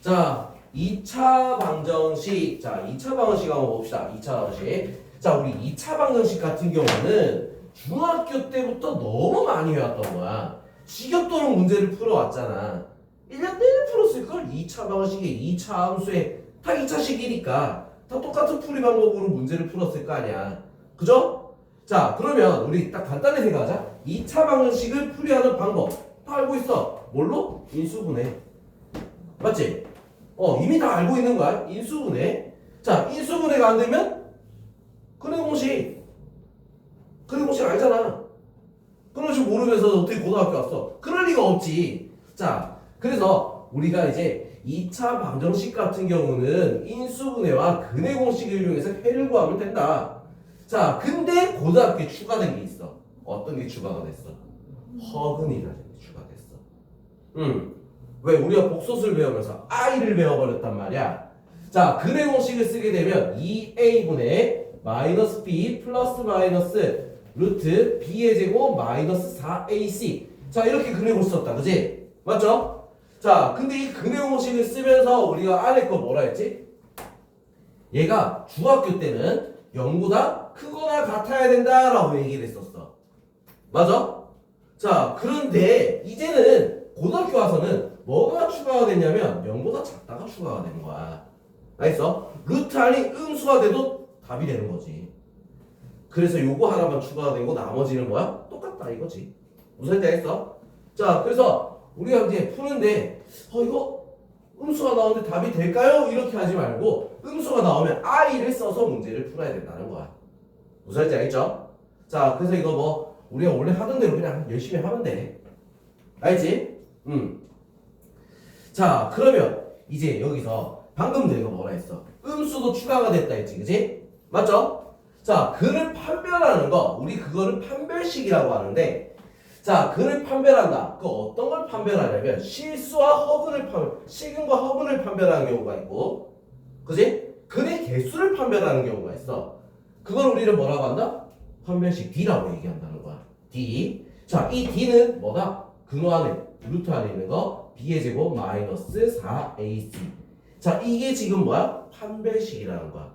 자, 2차 방정식. 자, 2차 방정식 한번 봅시다. 2차 방정식. 자, 우리 2차 방정식 같은 경우는 중학교 때부터 너무 많이 해왔던 거야. 지겹도록 문제를 풀어왔잖아. 1년 내내 풀었을걸? 2차 방정식에 2차 함수에 다 2차식이니까 다 똑같은 풀이 방법으로 문제를 풀었을 거 아니야. 그죠? 자, 그러면 우리 딱 간단히 생각하자. 2차 방정식을 풀이하는 방법 다 알고 있어. 뭘로? 인수분해. 맞지? 이미 다 알고 있는 거야. 인수분해. 자, 인수분해가 안 되면 근해공식. 근해공식 알잖아. 근해공식 모르면서 어떻게 고등학교 왔어? 그럴 리가 없지. 자, 그래서 우리가 이제 2차 방정식 같은 경우는 인수분해와 근해공식을 이용해서 해를 구하면 된다. 자, 근데 고등학교에 추가된 게 있어. 어떤 게 추가가 됐어? 허근이라는 게 추가됐어. 왜? 우리가 복소수를 배우면서 i를 배워버렸단 말이야. 자, 근해 공식을 쓰게 되면 2a분의 마이너스 b 플러스 마이너스 루트 b의 제곱 마이너스 4ac. 자, 이렇게 근해 공식 썼다. 그지? 맞죠? 자, 근데 이 근해 공식을 쓰면서 우리가 안에 거 뭐라 했지? 얘가 중학교 때는 0보다 크거나 같아야 된다라고 얘기를 했었어. 맞아? 자, 그런데 이제는 고등학교 와서는 뭐가 추가가 됐냐면 0보다 작다가 추가가 되는 거야. 알겠어? 루트 안이 음수가 돼도 답이 되는 거지. 그래서 요거 하나만 추가가 되고 나머지는 뭐야? 똑같다 이거지. 무슨 말인지 알겠어? 자, 그래서 우리가 이제 푸는데 이거 음수가 나오는데 답이 될까요? 이렇게 하지 말고 음수가 나오면 i를 써서 문제를 풀어야 된다는 거야. 무슨 말인지 알겠죠? 자, 그래서 이거 뭐 우리가 원래 하던 대로 그냥 열심히 하면 돼. 알지? 자, 그러면 이제 여기서 방금 내가 뭐라 했어? 음수도 추가가 됐다 했지, 그지? 맞죠? 자, 근을 판별하는 거, 우리 그거를 판별식이라고 하는데, 자, 근을 판별한다. 그 어떤 걸 판별하냐면 실수와 실근과 허근을 판별하는 경우가 있고, 그지? 근의 개수를 판별하는 경우가 있어. 그걸 우리는 뭐라고 한다? 판별식 D라고 얘기한다는 거야. D. 자, 이 D는 뭐다? 근호 안에, 루트 안에 있는 거 b의 제곱 마이너스 4ac. 자, 이게 지금 뭐야? 판별식이라는 거야.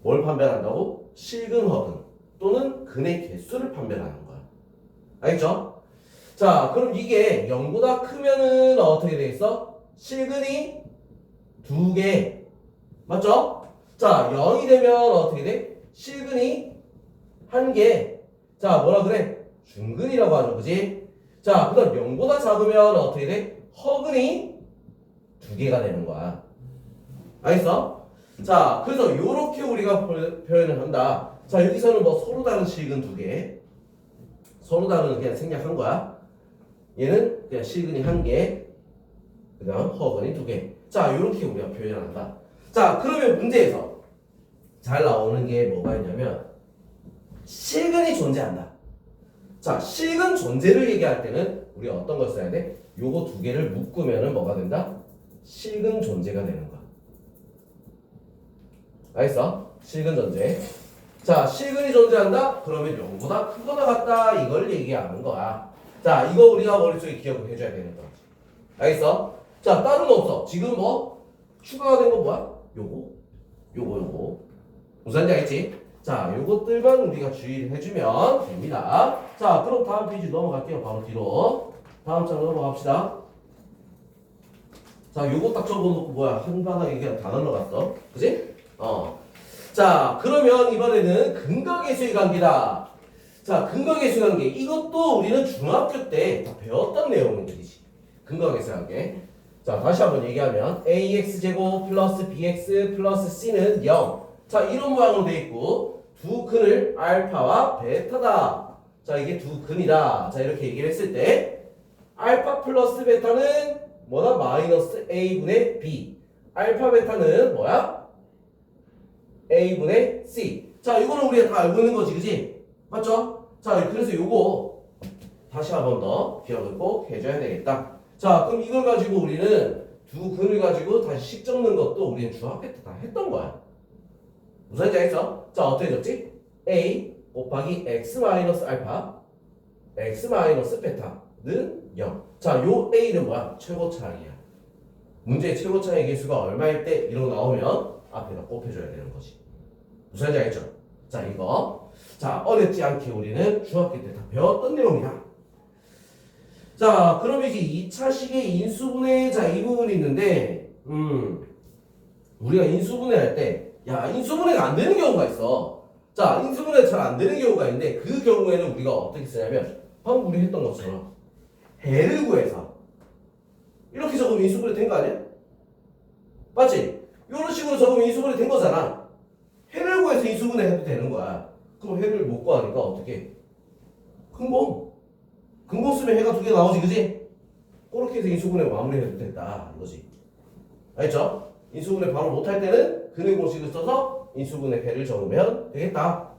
뭘 판별한다고? 실근 허근 또는 근의 개수를 판별하는 거야. 알겠죠? 자, 그럼 이게 0보다 크면은 어떻게 되겠어? 실근이 2개. 맞죠? 자, 0이 되면 어떻게 돼? 실근이 1개. 자, 뭐라 그래? 중근이라고 하죠. 그지? 자, 그 다음 0보다 작으면 어떻게 돼? 허근이 2개가 되는 거야. 알겠어? 자, 그래서 요렇게 우리가 표현을 한다. 자, 여기서는 뭐 서로 다른 실근 2개. 서로 다른 그냥 생략한 거야. 얘는 그냥 실근이 1개. 그 다음 허근이 2개. 자, 요렇게 우리가 표현한다. 자, 그러면 문제에서 잘 나오는 게 뭐가 있냐면 실근이 존재한다. 자, 실근 존재를 얘기할 때는 우리 어떤 걸 써야 돼? 요거 2개를 묶으면은 뭐가 된다? 실근 존재가 되는 거야. 알겠어? 실근 존재. 자, 실근이 존재한다? 그러면 0보다 크거나 같다. 이걸 얘기하는 거야. 자, 이거 우리가 머릿속에 기억을 해줘야 되는 거지. 알겠어? 자, 다른 거 없어. 지금 뭐 추가가 된 거 뭐야? 요거. 무슨 말인지 알겠지? 자, 요것들만 우리가 주의를 해주면 됩니다. 자, 그럼 다음 페이지 넘어갈게요. 바로 뒤로. 다음 장으로 넘어갑시다. 자, 요거 딱 적어놓고 뭐야? 한 바닥에 그냥 다 날라갔어. 그지? 자, 그러면 이번에는 근각계수의 관계다. 자, 근각계수의 관계. 이것도 우리는 중학교 때 다 배웠던 내용들이지. 근각계수의 관계. 자, 다시 한번 얘기하면 ax제곱 플러스 bx 플러스 c는 0. 자, 이런 모양으로 돼 있고 두 근을 알파와 베타다. 자, 이게 두 근이다. 자, 이렇게 얘기를 했을 때 알파 플러스 베타는 뭐다? 마이너스 a분의 b. 알파 베타는 뭐야? a분의 c. 자, 이거는 우리가 다 알고 있는 거지, 그지? 맞죠? 자, 그래서 요거 다시 한번 더 기억을 꼭 해줘야 되겠다. 자, 그럼 이걸 가지고 우리는 두 근을 가지고 다시 식 적는 것도 우리는 중학교 때 다 했던 거야. 무슨 말인지 알겠어? 자, 어떻게 적지? a 곱하기 x 마이너스 알파 x 마이너스 베타는 0. 자, 요 a는 뭐야? 최고차항이야. 문제의 최고차의 개수가 얼마일 때 이런 거 나오면 앞에다 곱해줘야 되는 거지. 무슨 말인지 알겠죠? 자, 이거. 자, 어렵지 않게 우리는 중학교 때 다 배웠던 내용이다. 자, 그럼 이제 2차식의 인수분해, 자, 이 부분이 있는데, 우리가 인수분해 할 때, 야, 인수분해가 안 되는 경우가 있어. 자, 인수분해가 잘 안 되는 경우가 있는데, 그 경우에는 우리가 어떻게 쓰냐면, 방금 우리 했던 것처럼, 해를 구해서, 이렇게 적으면 인수분해 된 거 아니야? 맞지? 이런 식으로 적으면 인수분해 된 거잖아. 해를 구해서 인수분해 해도 되는 거야. 그럼 해를 못 구하니까 어떻게? 근공. 근공 쓰면 해가 두 개 나오지, 그지? 그렇게 해서 인수분해 마무리해도 됐다, 이거지. 알겠죠? 인수분해 바로 못할 때는 근의 공식을 써서 인수분해 해를 적으면 되겠다.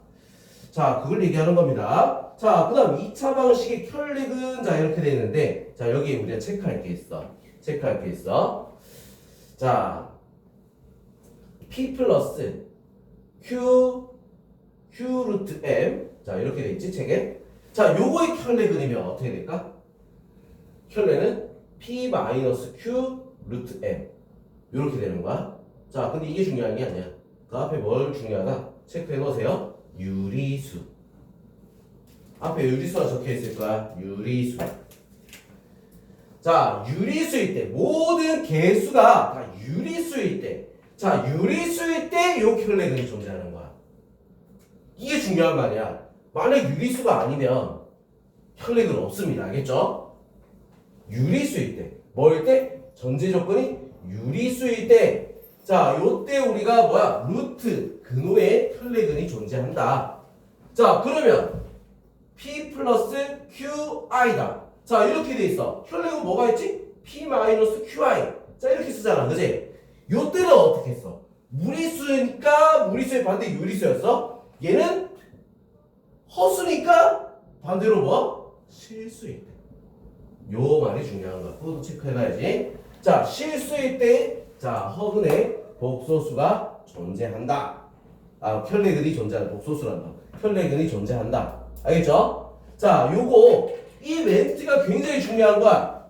자, 그걸 얘기하는 겁니다. 자, 그 다음 2차 방식의 혈렉은 자, 이렇게 되어 있는데, 자, 여기 우리가 체크할 게 있어. 체크할 게 있어. 자, P 플러스 Q 루트 M. 자, 이렇게 돼 있지, 책에. 자, 요거의 혈렉은이면 어떻게 될까? 혈렉은 P 마이너스 Q 루트 M. 이렇게 되는 거야. 자, 근데 이게 중요한 게 아니야. 그 앞에 뭘 중요하다? 체크해 놓으세요. 유리수. 앞에 유리수가 적혀 있을 거야. 유리수. 자, 유리수일 때, 모든 개수가 다 유리수일 때, 자, 유리수일 때 요 혈렉은 존재하는 거야. 이게 중요한 거 아니야. 만약 유리수가 아니면 혈렉은 없습니다. 알겠죠? 유리수일 때, 뭐일 때? 전제 조건이 유리수일 때, 자, 요때 우리가 뭐야? 루트, 근호의 혈렉은이 존재한다. 자, 그러면 P 플러스 QI다. 자, 이렇게 돼 있어. 혈렉은 뭐가 있지? P 마이너스 QI. 자, 이렇게 쓰잖아. 그지? 요때는 어떻게 했어? 무리수니까 무리수의 반대 유리수였어. 얘는 허수니까 반대로 뭐? 실수일 때. 요 말이 중요한 거야. 그것도 체크해놔야지. 자, 실수일 때, 자, 허근의 복소수가 존재한다. 아, 혈렉은이 존재한다. 복소수란다. 혈렉은이 존재한다. 알겠죠? 자, 요거, 이 멘트가 굉장히 중요한 거야.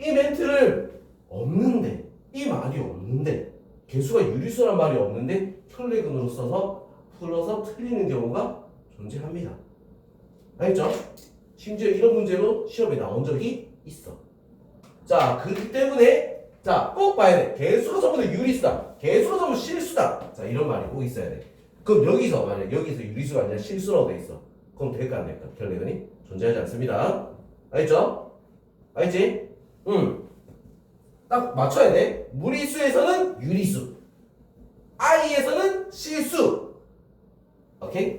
이 멘트를 없는데, 이 말이 없는데, 개수가 유리수란 말이 없는데, 혈렉은으로 써서 풀어서 틀리는 경우가 존재합니다. 알겠죠? 심지어 이런 문제로 시험에 나온 적이 있어. 자, 그렇기 때문에 자, 꼭 봐야 돼. 개수가 전부 다 유리수다. 개수가 전부 실수다. 자, 이런 말이 꼭 있어야 돼. 그럼 여기서 만약 여기서 유리수가 아니라 실수라고 돼 있어. 그럼 될까 안 될까? 혈렉은이 존재하지 않습니다. 알겠죠? 알겠지? 딱 맞춰야 돼. 무리수에서는 유리수, I에서는 실수. 오케이?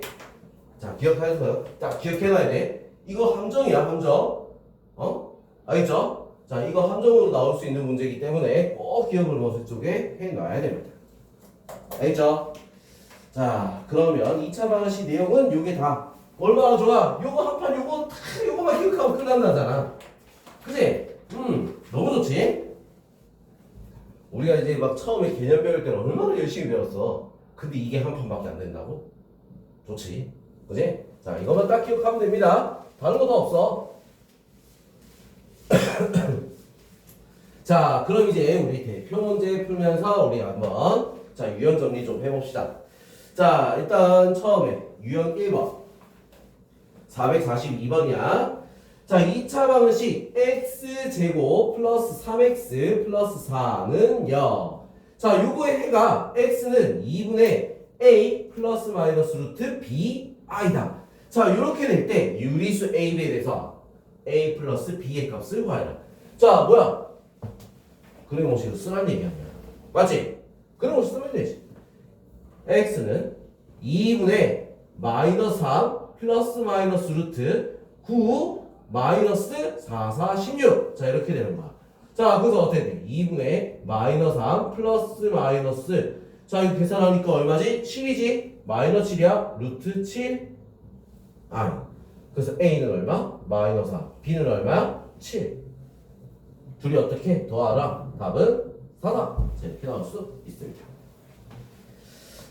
자, 기억하셔서 딱 기억해놔야 돼. 이거 함정이야, 함정. 알겠죠? 자, 이거 함정으로 나올 수 있는 문제이기 때문에 꼭 기억을 머릿 쪽에 해놔야 됩니다. 알겠죠? 자, 그러면 2차 방식 내용은 요게 다 얼마나 좋아? 요거 한 판 요거 다 요거만 기억하면 끝난다잖아. 그치? 너무 좋지? 우리가 이제 막 처음에 개념 배울 때는 얼마나 열심히 배웠어. 근데 이게 한 판밖에 안 된다고? 좋지? 그치? 자, 이것만 딱 기억하면 됩니다. 다른 거 다 없어. 자, 그럼 이제 우리 대표 문제 풀면서 우리 한번 자, 유형 정리 좀 해봅시다. 자, 일단 처음에 유형 1번 442번이야. 자, 2차 방식 x제곱 플러스 3x 플러스 4는 0. 자, 요거의 해가 x는 2분의 a 플러스 마이너스 루트 b i다. 자, 요렇게 될 때 유리수 a b에 대해서 a 플러스 b의 값을 구하라. 자, 뭐야? 그래 공식을 쓰란 얘기 아니야. 맞지? 그래 공식 쓰면 되지. x는 2분의 마이너스 3 플러스 마이너스 루트 9 마이너스 4, 4, 16. 자, 이렇게 되는 거야. 자, 그래서 어떻게 돼? 2분의 마이너스 3 플러스 마이너스. 자, 이거 계산하니까 얼마지? 7이지? 마이너스 7이야? 루트 7 i. 그래서 a는 얼마? 마이너스 4. b는 얼마야? 7. 둘이 어떻게 더하라? 답은 4다. 자, 이렇게 나올 수 있습니다.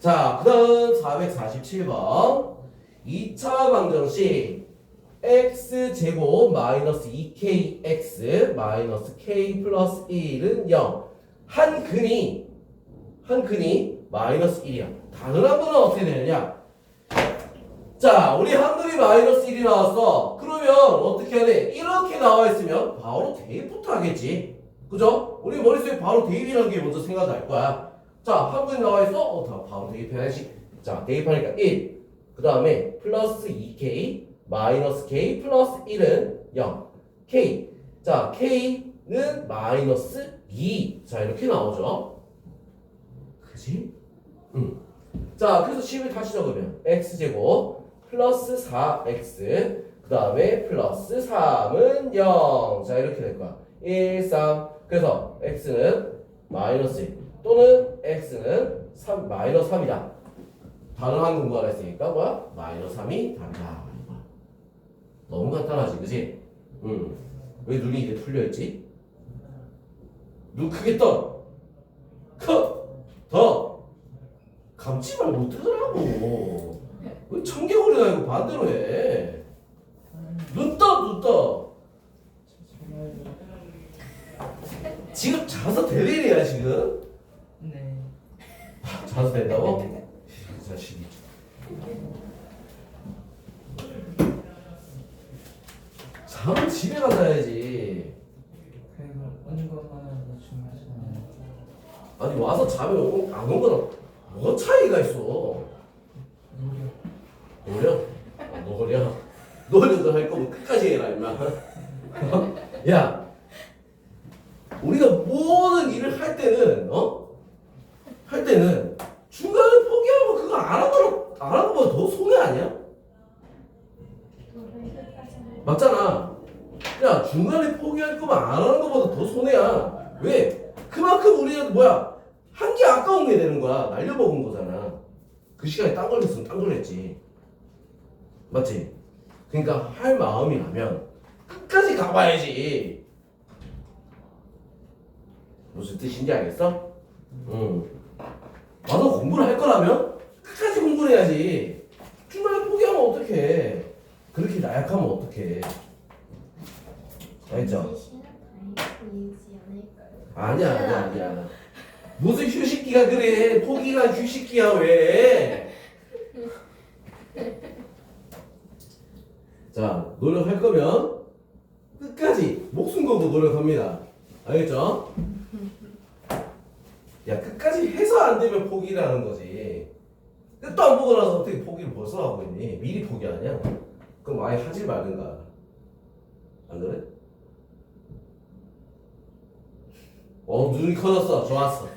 자, 그 다음 447번 2차 방정식 x제곱 마이너스 2kx 마이너스 k 플러스 1은 0. 한 근이 마이너스 1이야. 당연한 거는 어떻게 되느냐? 자, 우리 한 근이 마이너스 1이 나왔어. 그러면 어떻게 해야 돼? 이렇게 나와 있으면 바로 대입부터 하겠지. 그죠? 우리 머릿속에 바로 대입이라는 게 먼저 생각날 거야. 자, 한 근이 나와 있어? 다 바로 대입해야지. 자, 대입하니까 1. 그 다음에 플러스 2k 마이너스 k 플러스 1은 0. k. 자, k는 마이너스 2. 자, 이렇게 나오죠. 그지? 자, 그래서 10을 다시 적으면 x제곱 플러스 4x 그 다음에 플러스 3은 0. 자, 이렇게 될 거야. 1, 3. 그래서 x는 마이너스 1 또는 x는 3, 마이너스 3이다. 다른 한 근거가 있으니까 뭐야? 마이너스 3이 답이다. 너무 간단하지, 그지? 왜 눈이 이제 풀려있지? 눈 크게 떠! 더! 감지 말고 못 뜨더라고. 왜 청개구리가 이거 반대로 해? 눈 떠! 지금 자서 될 일이야, 지금? 네. 자서 된다고? 이 자식이. 잠은 집에 가서 자야지. 그리고 오는 것만으로도 중요하잖아요. 아니 와서 자면 안 온 거랑 뭐가 차이가 있어? 노력? 노력을 할 거면 끝까지 해라 임마. 야, 우리가 모든 일을 할 때는 할 때는 중간에 포기하고 그거 안 하는 거보다 더 손해 아니야? 맞잖아. 야, 중간에 포기할 거면 안 하는 것보다 더 손해야. 왜? 그만큼 우리가 뭐야? 한 게 아까운 게 되는 거야. 날려먹은 거잖아. 그 시간에 딴 걸렸으면 딴 걸렸지. 맞지? 그러니까 할 마음이라면 끝까지 가봐야지. 무슨 뜻인지 알겠어? 와서 공부를 할 거라면 끝까지 공부를 해야지. 중간에 포기하면 어떡해. 그렇게 나약하면 어떡해. 알죠? 아니야. 무슨 휴식기가 그래. 포기가 휴식기야 왜. 자, 노력할 거면 끝까지 목숨 걸고 노력합니다. 알겠죠? 야, 끝까지 해서 안 되면 포기를 하는 거지. 끝도 안 보고 나서 어떻게 포기를 벌써 하고 있니? 미리 포기하냐? 그럼 아예 하지 말든가. 안 그래? 눈이 커졌어. 좋았어.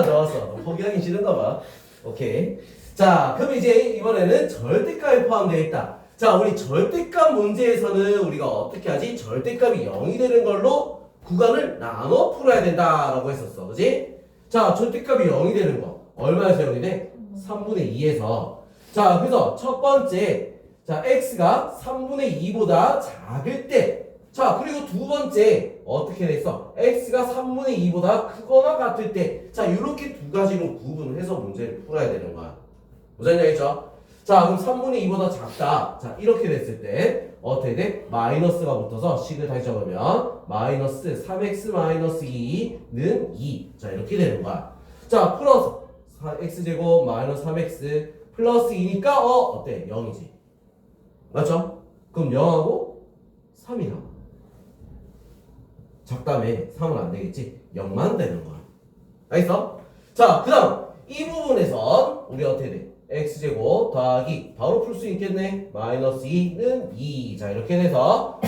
좋았어. 포기하기 싫은가 봐. 오케이. 자, 그럼 이제 이번에는 절대값이 포함되어 있다. 자, 우리 절대값 문제에서는 우리가 어떻게 하지? 절대값이 0이 되는 걸로 구간을 나눠 풀어야 된다라고 했었어. 그지? 자, 절대값이 0이 되는 거. 얼마에서 0이 돼? 3분의 2에서. 자, 그래서 첫 번째. 자, x가 3분의 2보다 작을 때. 자, 그리고 두 번째. 어떻게 됐어? x가 3분의 2보다 크거나 같을 때. 자, 이렇게 두 가지로 구분을 해서 문제를 풀어야 되는 거야. 무슨 얘기죠? 자, 그럼 3분의 2보다 작다. 자, 이렇게 됐을 때 어떻게 돼? 마이너스가 붙어서 식을 다시 적으면 마이너스 3x 마이너스 2는 2. 자, 이렇게 되는 거야. 자, 풀어서 x제곱 마이너스 3x 플러스 2니까 어때? 0이지. 맞죠? 그럼 0하고 3이 나와. 작다며 3은 안 되겠지? 0만 되는 거야. 알겠어? 자, 그 다음 이 부분에선 우리 어떻게 돼? x제곱 더하기 바로 풀 수 있겠네. 마이너스 2는 2. 자, 이렇게 돼서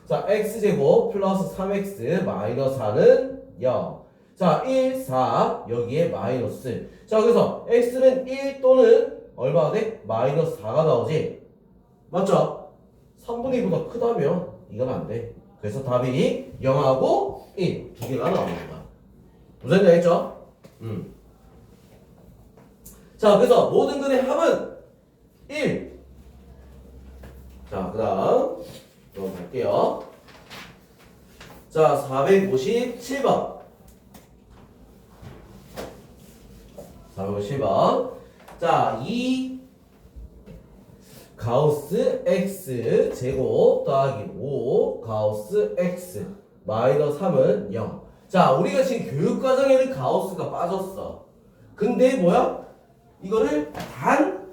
자, x제곱 플러스 3x 마이너스 4는 0. 자, 1, 4 여기에 마이너스. 자, 그래서 x는 1 또는 얼마가 돼? 마이너스 4가 나오지? 맞죠? 3분의 2보다 크다면 이건 안 돼. 그래서 답이 0하고 1 두 개가 나오는 거야. 무슨 얘기 했죠? 자, 그래서 모든 근의 합은 1. 자, 그 다음 넘어갈게요. 자, 457번. 457번. 자, 2 가우스 x 제곱 더하기 5 가우스 x 마이너스 3은 0. 자, 우리가 지금 교육과정에는 가우스가 빠졌어. 근데 뭐야? 이거를 단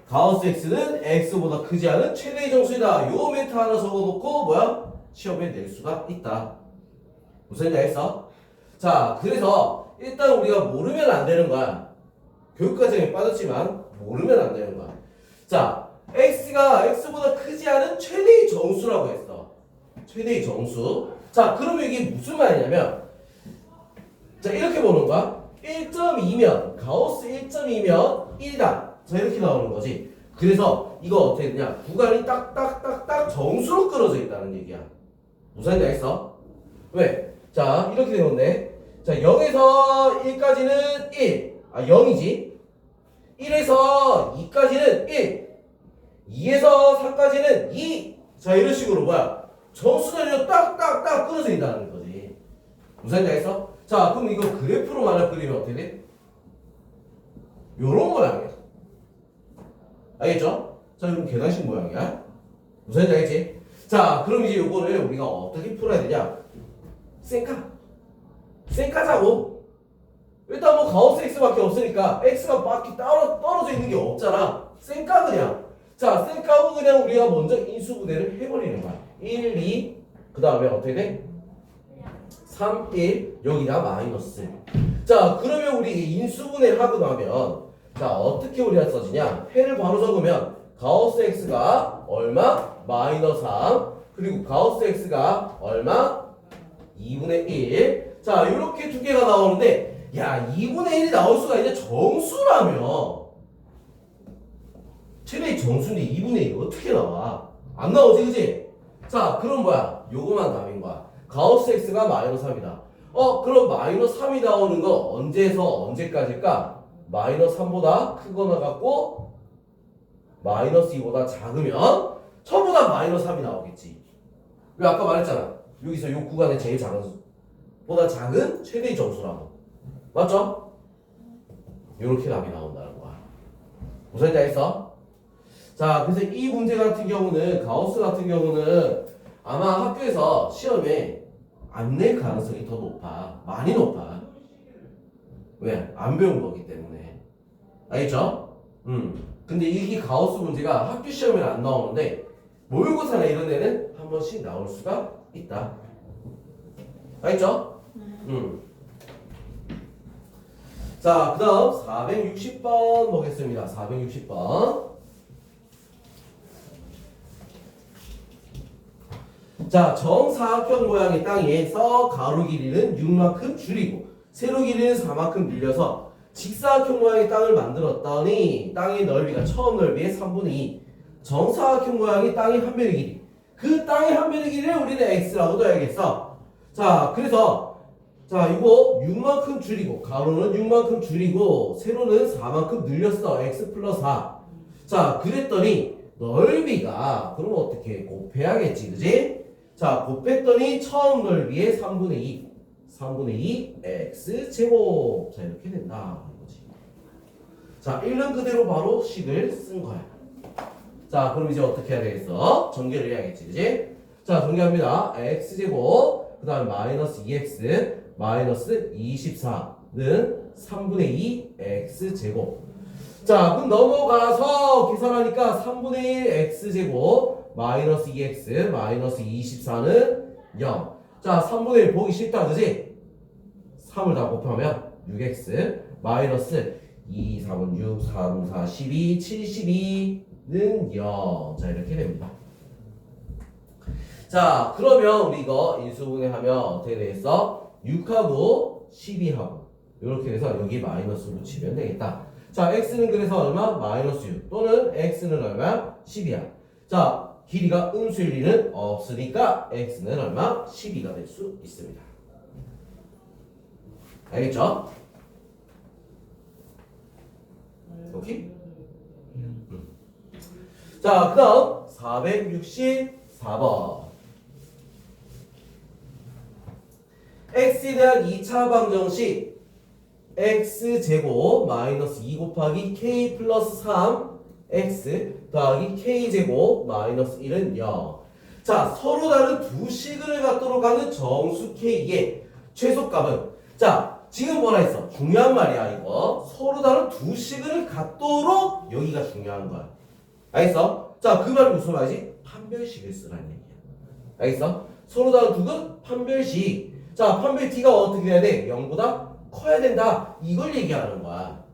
가우스 x는 x보다 크지 않은 최대의 정수이다. 요 멘트 하나 적어놓고 뭐야? 시험에 낼 수가 있다. 무슨 얘기 했어? 자, 그래서 일단 우리가 모르면 안 되는 거야. 교육과정에 빠졌지만 모르면 안 되는 거야. 자, x가 x보다 크지 않은 최대의 정수라고 했어. 최대의 정수. 자, 그러면 이게 무슨 말이냐면, 자, 이렇게 보는 거야. 1.2면 가우스 1.2면 1이다. 자, 이렇게 나오는 거지. 그래서 이거 어떻게 되냐? 구간이 딱딱딱딱 정수로 끊어져 있다는 얘기야. 무슨 얘기 했어? 왜? 자, 이렇게 되는데, 자, 0에서 1까지는 1. 0이지. 1에서 2까지는 1. 2에서 3까지는 2. 자, 이런 식으로 뭐야? 정수단위로 딱딱딱 끊어져 있다는 거지. 무슨 얘기 했어? 자, 그럼 이거 그래프로 만약 그리면 어떻게 돼? 요런 모양이야. 알겠죠? 자, 그럼 계단식 모양이야. 무슨 얘기 알겠지? 자, 그럼 이제 요거를 우리가 어떻게 풀어야 되냐? 쌩까자고. 일단 뭐 가우스 x밖에 없으니까 x가 밖에 떨어져 있는 게 없잖아. 쌩까 그냥. 자, 쌩까고 그냥 우리가 먼저 인수분해를 해버리는 거야. 1, 2, 그 다음에 어떻게 돼? 3, 1, 여기다 마이너스. 자, 그러면 우리 인수분해 하고 나면, 자, 어떻게 우리가 써지냐? 해를 바로 적으면 가우스 x가 얼마? 마이너스 3. 그리고 가우스 x가 얼마? 2분의 1. 자, 이렇게 두 개가 나오는데, 야, 2분의 1이 나올 수가 있냐? 정수라며. 최대의 정수인데 2분의 1이 어떻게 나와? 안 나오지, 그지? 자, 그럼 뭐야? 요거만 답인 거야. 가우스 x가 마이너스 3이다. 그럼 마이너스 3이 나오는 거 언제에서 언제까지일까? 마이너스 3보다 크거나 같고 마이너스 2보다 작으면 처음보다 마이너스 3이 나오겠지. 왜 아까 말했잖아. 여기서 요 구간의 제일 작은 수 보다 작은 최대의 정수라고. 맞죠? 요렇게 답이 나온다는 거야. 무슨 얘기 했어? 자, 그래서 이 문제 같은 경우는 가우스 같은 경우는 아마 학교에서 시험에 안 낼 가능성이 더 높아. 많이 높아. 왜? 안 배운 거기 때문에. 알겠죠? 근데 이 가우스 문제가 학교 시험에는 안 나오는데 모의고사나 이런 데는 한 번씩 나올 수가 있다. 알겠죠? 자, 그 다음 460번 보겠습니다. 460번. 자, 정사각형 모양의 땅에서 가로 길이는 6만큼 줄이고 세로 길이는 4만큼 늘려서 직사각형 모양의 땅을 만들었더니 땅의 넓이가 처음 넓이의 3분의 2. 정사각형 모양의 땅의 한 변의 길이. 그 땅의 한 변의 길이를 우리는 x라고 둬야겠어. 자, 그래서 자, 이거 6만큼 줄이고 가로는 6만큼 줄이고 세로는 4만큼 늘렸어. x 플러스 4. 자, 그랬더니 넓이가 그럼 어떻게 곱해야겠지, 그지? 자, 곱했더니 처음 넓이의 3분의 2. 3분의 2 x 제곱. 자, 이렇게 된다. 이거지. 자, 있는 그대로 바로 식을 쓴 거야. 자, 그럼 이제 어떻게 해야 되겠어? 전개를 해야겠지, 그지? 자, 전개합니다. x 제곱, 그 다음에 마이너스 2x, 마이너스 24는 3분의 2 x 제곱. 자, 그럼 넘어가서 계산하니까 3분의 1 x 제곱, 마이너스 2x, 마이너스 24는 0. 자, 3분의 1 보기 싫다, 그지? 3을 다 곱하면 6x, 마이너스 2, 3은 6, 3, 4, 12, 72는 0. 자, 이렇게 됩니다. 자, 그러면 우리 이거 인수분해하면 어떻게 되겠어? 6하고 12하고 이렇게 해서 여기 마이너스 붙이면 되겠다. 자, x는 그래서 얼마? 마이너스 6 또는 x는 얼마? 10이야. 자, 길이가 음수일 리는 없으니까 x는 얼마? 12가 될 수 있습니다. 알겠죠? 오케이? 자, 그 다음 464번. x에 대한 2차 방정식 x제곱 마이너스 2 곱하기 k 플러스 3 x 더하기 k제곱 마이너스 1은 0. 자, 서로 다른 두 식을 갖도록 하는 정수 k에 최소값은 자 지금 뭐라 했어? 중요한 말이야 이거. 서로 다른 두 식을 갖도록 여기가 중요한 거야. 알겠어? 자 그 말이 무슨 말이지? 판별식을 쓰라는 얘기야. 알겠어? 서로 다른 두 근 판별식. 자 판별 t가 어떻게 돼야 돼? 0보다 커야 된다. 이걸 얘기하는 거야.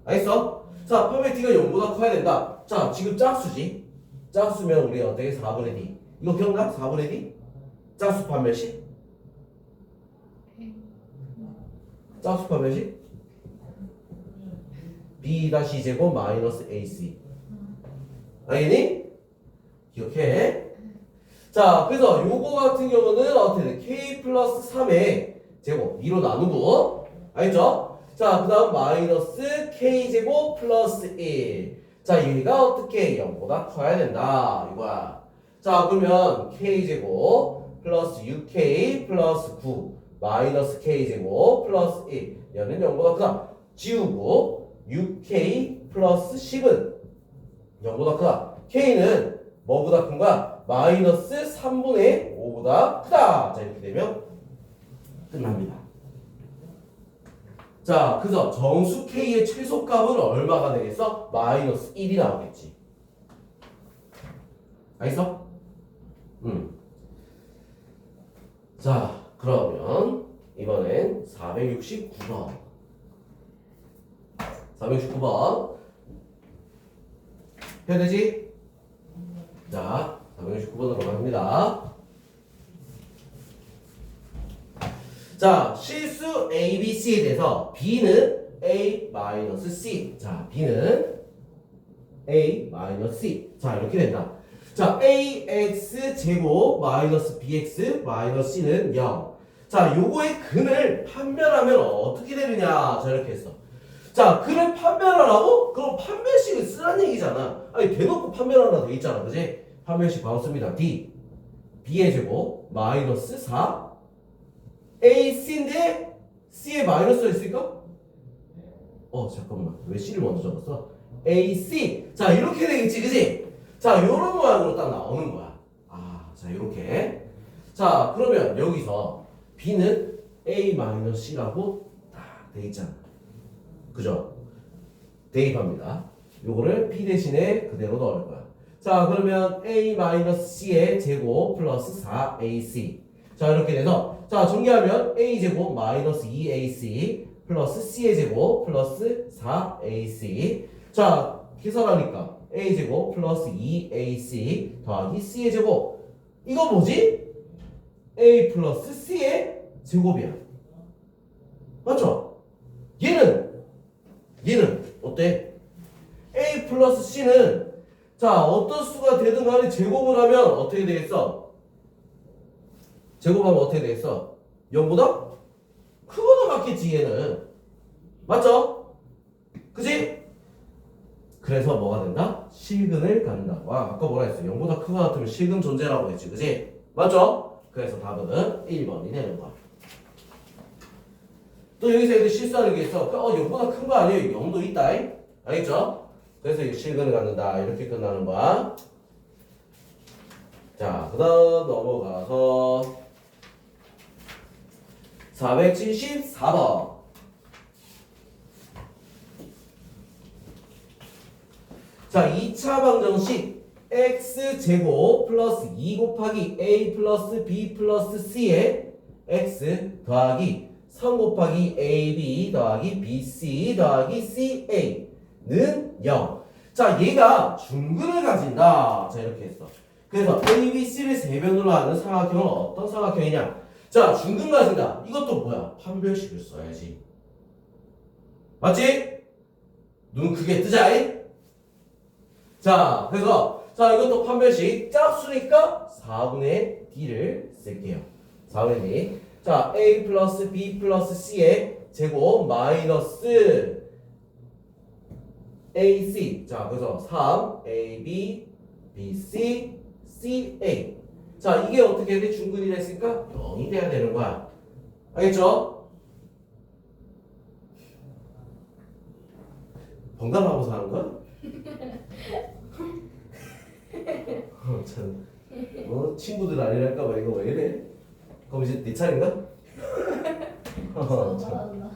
알겠어? 자 판별 t가 0보다 커야 된다. 자 지금 짝수지. 짝수면 우리 어떻게 4분의 d. 이거 기억나? 4분의 d? 짝수 판별식? 짝수 판별식? b-제곱 마이너스 ac. 알겠니? 기억해. 자 그래서 요거 같은 경우는 어떻게 돼? k 플러스 3의 제곱 2로 나누고 알죠? 자 그 다음 마이너스 k제곱 플러스 1. 자 얘가 어떻게 0보다 커야 된다 이거야. 자 그러면 k제곱 플러스 6k 플러스 9 마이너스 k제곱 플러스 1 얘는 0보다 크다. 지우고 6k 플러스 10은 0보다 크다. k는 뭐보다 큰 거야? 마이너스 3분의 5보다 크다. 자 이렇게 되면 끝납니다. 자 그래서 정수 k의 최소값은 얼마가 되겠어? 마이너스 1이 나오겠지. 알겠어? 자 그러면 이번엔 469번 469번 해야 되지? 자 469번으로 갑니다. 자 실수 A, B, C에 대해서 B는 A-C. 자 B는 A-C. 자 이렇게 된다. 자 AX 제곱 마이너스 BX 마이너스 C는 0. 자 요거의 근을 판별하면 어떻게 되느냐. 자 이렇게 했어. 자 근을 판별하라고? 그럼 판별식을 쓰라는 얘기잖아. 아니 대놓고 판별하라 돼 있잖아. 그지? 판별식 바로 씁니다. D B의 제곱 마이너스 4 AC인데 C에 마이너스가 있으니까 잠깐만 왜 C를 먼저 적었어? AC. 자 이렇게 되겠지 그지? 자 요런 모양으로 딱 나오는 거야. 자 이렇게. 자 그러면 여기서 B는 A-C라고 딱 돼 있잖아. 그죠? 대입합니다. 요거를 P 대신에 그대로 넣을 거야. 자 그러면 A-C의 제곱 플러스 4AC. 자 이렇게 돼서 자 정리하면 A제곱 마이너스 2AC 플러스 C의 제곱 플러스 4AC. 자 계산하니까 A제곱 플러스 2AC 더하기 C의 제곱. 이거 뭐지? A 플러스 C의 제곱이야. 맞죠? 얘는 어때? A 플러스 C는 자 어떤 수가 되든 간에 제곱을 하면 어떻게 되겠어? 제곱하면 어떻게 되겠어? 0보다? 크거나 같겠지 얘는. 맞죠? 그지? 그래서 뭐가 된다? 실근을 갖는다. 아까 뭐라 했어? 0보다 크거나 같으면 실근 존재라고 했지. 그지? 맞죠? 그래서 답은 1번이 되는 거야. 또 여기서 애들 실수하는 게 있어. 0보다 큰 거 아니에요? 0도 있다. 알겠죠? 그래서 이 실근을 갖는다. 이렇게 끝나는 거야. 자, 그 다음 넘어가서 474번. 자, 2차 방정식 x제곱 플러스 2 곱하기 a 플러스 b 플러스 c의 x 더하기 3 곱하기 ab 더하기 bc 더하기 ca는 0. 자, 얘가 중근을 가진다. 자, 이렇게 했어. 그래서 a, b, c를 세변으로 하는 삼각형은 어떤 삼각형이냐? 자, 중근 가진다. 이것도 뭐야? 판별식을 써야지. 맞지? 눈 크게 뜨자. 자, 그래서 자 이것도 판별식 짝수니까 4분의 d를 쓸게요. 4분의 d. 자, a 플러스 b 플러스 c의 제곱 마이너스 ac. 자, 그래서 3ab bc ca. 자, 이게 어떻게 돼? 중근이라 했으니까 0이 돼야 되는 거야. 알겠죠? 번갈아가면서 하는 거야? 참. 친구들 아니랄까봐 이거 왜 이래? 그럼 이제 네 차례인가? 잘한다.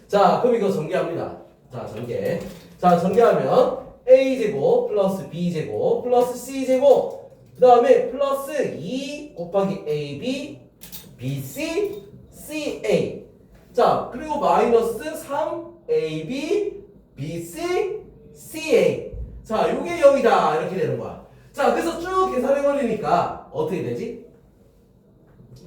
자, 그럼 이거 전개합니다. 자, 전개. 자, 전개하면 a제곱 플러스 b제곱 플러스 c제곱 그 다음에 플러스 2 곱하기 ab bc ca 자, 그리고 마이너스 3ab bc ca 자, 요게 0이다 이렇게 되는 거야. 자, 그래서 쭉 계산해버리니까 어떻게 되지?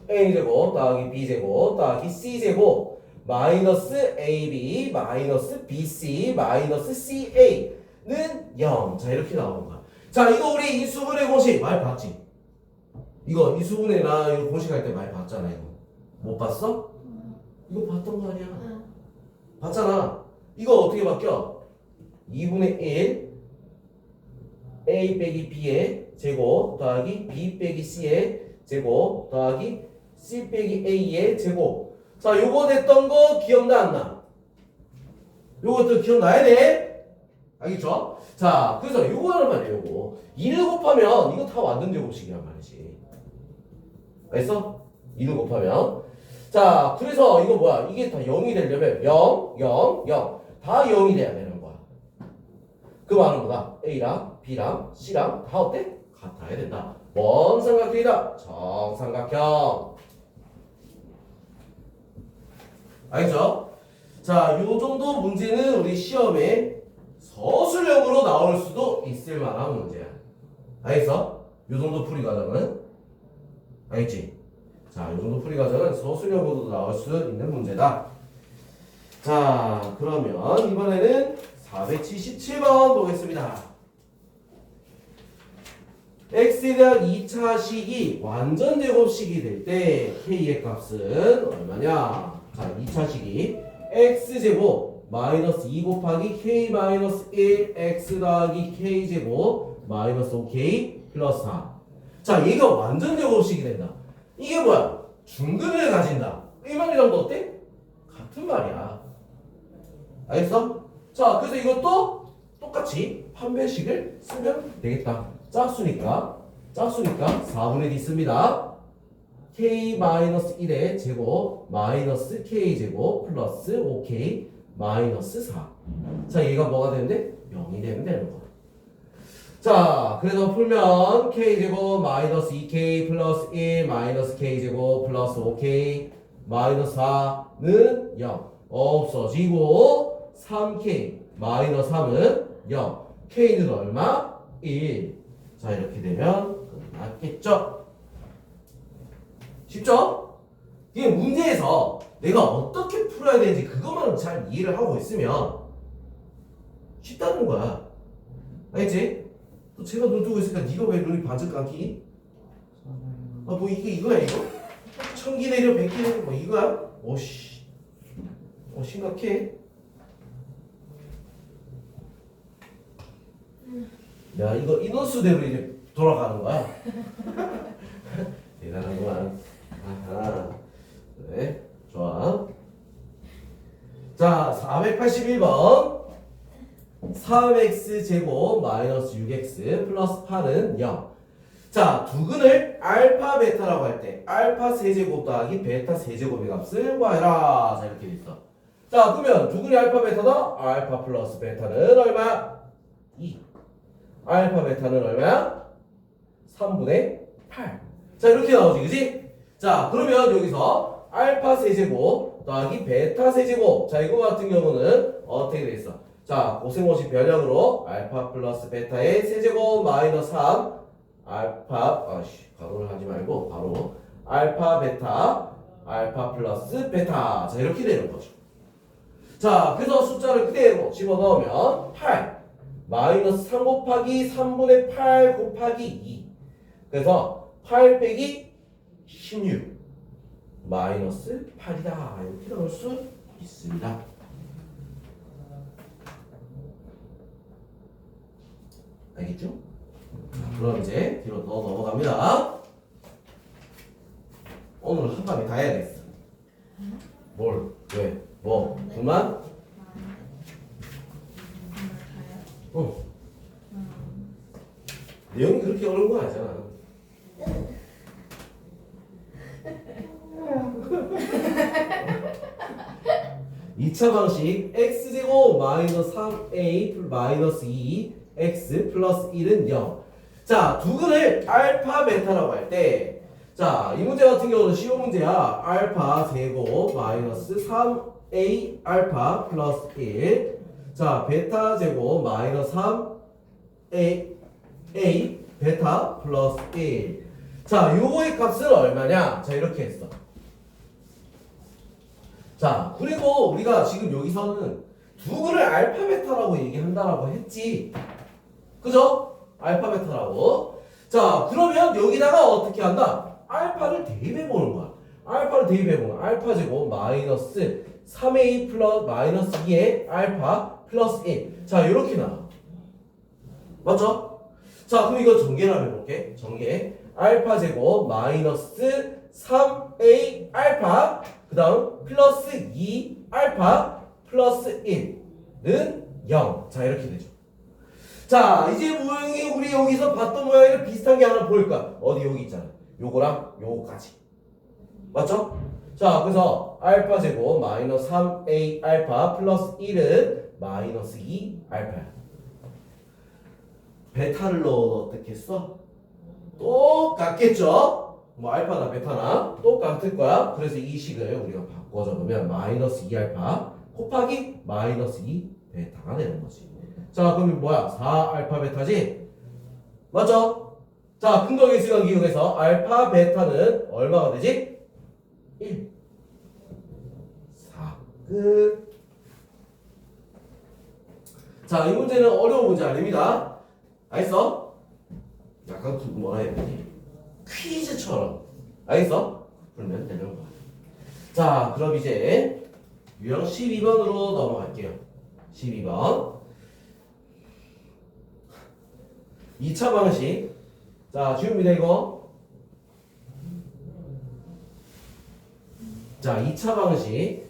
a제곱 더하기 b제곱 더하기 c제곱 마이너스 ab 마이너스 bc 마이너스 ca는 0. 자, 이렇게 나오는 거야. 자, 이거 우리 인수분해 공식 많이 봤지? 이거 인수분해나 이거 공식 할 때 많이 봤잖아. 이거 못 봤어? 이거 봤던 거 아니야? 응. 봤잖아. 이거 어떻게 바뀌어? 2분의 1 a 빼기 b의 제곱 더하기 b 빼기 c의 제곱 더하기 c 빼기 a의 제곱. 자, 요거 됐던 거 기억나 안 나? 요것도 기억나야 돼. 알겠죠? 자, 그래서 요거란 말이에요. 요거 2를 곱하면 이거 다 완전 제곱식이란 말이지. 알겠어? 2를 곱하면 자, 그래서 이거 뭐야? 이게 다 0이 되려면 0, 0, 0 다 0이 돼야 되는 거야. 그 말은 뭐다? A랑 B랑 C랑 다 어때? 같아야 된다. 뭔 삼각형이다? 정삼각형. 알겠죠? 자, 요 정도 문제는 우리 시험에 서술형으로 나올 수도 있을 만한 문제야. 알겠어? 요 정도 풀이 과정은 알겠지? 자, 요 정도 풀이 과정은 서술형으로도 나올 수 있는 문제다. 자, 그러면 이번에는 477번 보겠습니다. x에 대한 2차 식이 완전 제곱식이 될 때 k의 값은 얼마냐? 자, 2차 식이 x제곱 마이너스 2 곱하기 k 마이너스 1 x 더하기 k제곱 마이너스 5k 플러스 4. 자, 얘가 완전 제곱식이 된다. 이게 뭐야? 중근을 가진다. 이 말이랑도 어때? 같은 말이야. 알겠어? 자, 그래서 이것도 똑같이 판별식을 쓰면 되겠다. 짝수니까 4분의 d 씁니다. k-1의 제곱 마이너스 k제곱 플러스 5k 마이너스 4. 자, 얘가 뭐가 되는데? 0이 되면 되는 거야. 자, 그래서 풀면 k제곱 마이너스 2k 플러스 1 마이너스 k제곱 플러스 5k 마이너스 4는 0 없어지고 3k 마이너스 3은 0 k는 얼마? 1. 자, 이렇게 되면 끝났겠죠? 쉽죠? 이게 문제에서 내가 어떻게 풀어야 되는지 그것만 잘 이해를 하고 있으면 쉽다는 거야. 알겠지? 또 제가 눈 뜨고 있으니까 네가 왜 눈이 반짝 감기? 아, 뭐 이거야 이거? 천기 내려 백기 내려 뭐 이거야? 오씨, 심각해. 야, 이거 인원수대로 이제 돌아가는 거야. 대단하구만. 아하. 그래, 좋아. 자, 481번. 3x제곱 마이너스 6x 플러스 8은 0. 자, 두근을 알파 베타라고 할 때 알파 세제곱 더하기 베타 세제곱의 값을 구하라. 자, 이렇게 돼 있어. 자, 그러면 두근이 알파 베타다? 알파 플러스 베타는 얼마야? 2. 알파 베타는 얼마야? 3분의 8. 자, 이렇게 나오지, 그지? 자, 그러면 여기서 알파 세제곱 더하기 베타 세제곱. 자, 이거 같은 경우는 어떻게 돼 있어? 자, 고생고식 변형으로 알파 플러스 베타의 세제곱 마이너스 3 알파 가로를 하지 말고 바로 알파 베타 알파 플러스 베타. 자, 이렇게 되는 거죠. 자, 그래서 숫자를 그대로 집어넣으면 8 마이너스 3 곱하기 3분의 8 곱하기 2. 그래서 8 빼기 16 마이너스 8이다. 이렇게 나올 수 있습니다. 알겠죠? 그럼 이제 뒤로 더 넘어갑니다. 오늘 한밤에 다 해야겠어. 뭘? 왜? 뭐? 그만? 어. 내용이 그렇게 어려운 거 아니잖아. 2차 방식 x제곱 마이너스 3a 마이너스 2 x 플러스 1은 0. 자, 두근을 알파 베타라고 할 때, 자, 이 문제 같은 경우는 쉬운 문제야. 알파 제곱 마이너스 3a 알파 플러스 1. 자, 베타 제곱 마이너스 3a 베타 플러스 1. 자, 요거의 값은 얼마냐? 자, 이렇게 했어. 자, 그리고 우리가 지금 여기서는 두근을 알파 베타라고 얘기한다라고 했지. 그죠? 알파 베타라고. 자, 그러면 여기다가 어떻게 한다? 알파를 대입해 보는 거야. 알파를 대입해 보면 알파 제곱 마이너스 3a 플러스 마이너스 2의 알파 플러스 1. 자, 이렇게 나와. 맞죠? 자, 그럼 이거 전개를 한번 해볼게. 전개. 알파 제곱 마이너스 3a 알파 그 다음 플러스 2 알파 플러스 1는 0. 자, 이렇게 되죠. 자, 이제 모양이 우리 여기서 봤던 모양이랑 비슷한 게 하나 보일 거야. 어디 여기 있잖아. 요거랑 요거까지. 맞죠? 자, 그래서 알파 제곱 마이너스 3a 알파 플러스 1은 마이너스 2 알파야. 베타를 넣어도 어떻게 써? 똑같겠죠? 뭐 알파나 베타나 똑같을 거야. 그래서 이 식을 우리가 바꿔 적으면 마이너스 2 알파 곱하기 마이너스 2 베타가 되는 거지. 자, 그러면 뭐야? 4 알파 베타지? 맞죠? 자, 근거계 수량 이용해서 알파 베타는 얼마가 되지? 1 4 끝. 자, 이 문제는 어려운 문제 아닙니다. 알겠어? 약간 뭐라 해야 되지? 퀴즈처럼. 알겠어? 풀면 되는 거야. 자, 그럼 이제 유형 12번으로 넘어갈게요. 12번. 2차 방식. 자, 지웁니다, 이거. 자, 2차 방식.